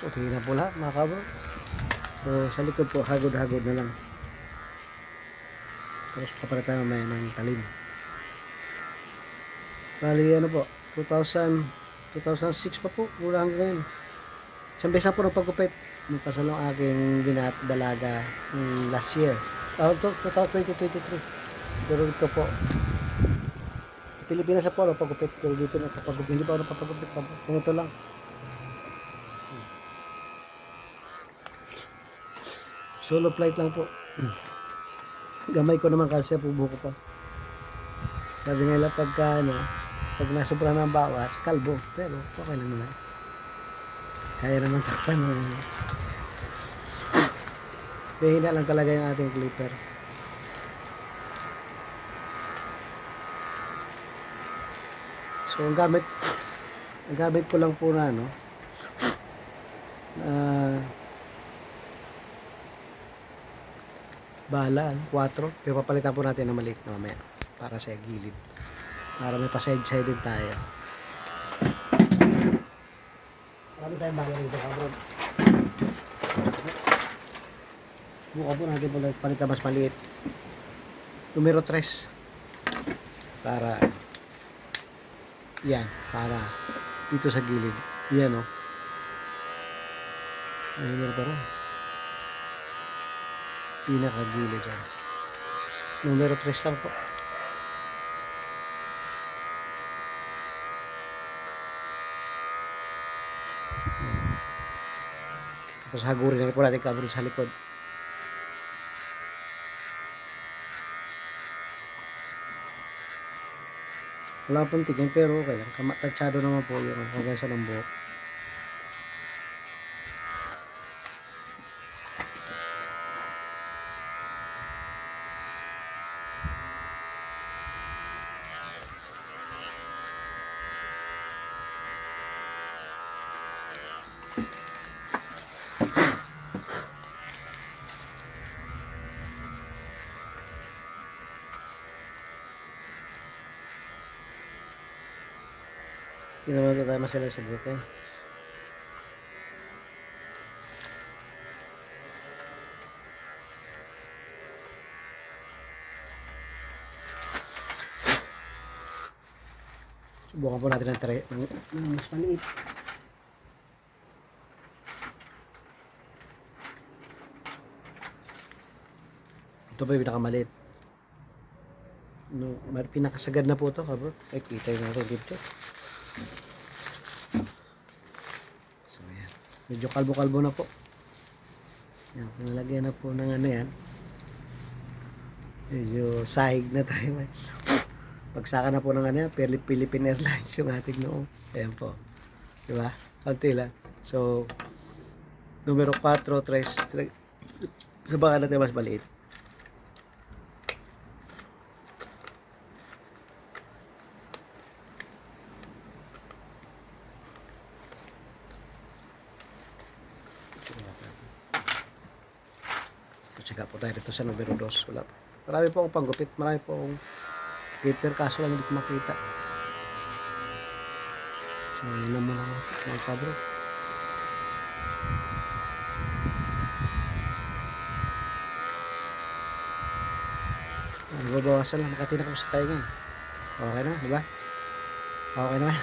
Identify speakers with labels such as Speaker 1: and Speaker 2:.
Speaker 1: Okay na po lahat mga kabro. So sa likod po, hagod-hagod na lang. Tapos papalit tayo may ng talim. Bali ano po, 2006 pa po, mula hanggang ngayon. Isang beses na po nagpagupit. Nagpasalong aking dalaga last year. 2023. Pero ito po, Pilipinas na po nagpagupit. Pero dito nagpagupit. Hindi pa ako nagpagupit. Ganito lang. Solo flight lang po. Gamay ko naman kasi po buko pa. Sabi nila pagka pag nasobra ng bawas, kalbo. Pero okay lang naman. Kaya naman takpan. Mahina lang talaga yung ating clipper. So ang gamit ko lang po na bala, 4. Pero papalitan po natin ng maliit na mamaya para sa gilid. Para may pa-side din tayo. Marami tayong bala rito, kabron. Buka po natin palitan mas maliit. Numero 3. Para yan, para dito sa gilid. Yan numero pa rin. Pinakagilid yan. Numero 3 lang po. Tapos hagurin na po natin kabro sa likod. Wala pong tingin pero okay lang. Tatsado naman po yung hanggang sa ng buhok. Hindi naman tayo masala sa buhok eh. Subukan po natin ng mas maliit. Ito pa yung pinakamaliit. Pinakasagad na po ito, kabro. Ay, kita yung natin dito. So, yan. Medyo kalbo-kalbo na po. Yan, nalagyan na po ng yan. Medyo sahig na tayo. Pagsaka na po ng yan, Philippine Airlines yung ating noong. Ayan po. Diba? Kunti lang. So, numero 4, 3. Sabakan natin mas maliit. Tsaka po tayo dito sa numero 2. Wala po. Marami po akong panggupit. Marami po akong clipper. Kaso lang hindi ko makita. So, yun na muna mga kabro. Babawasan lang. Makatina ko sa tayo ngayon. Okay na, diba? Okay na.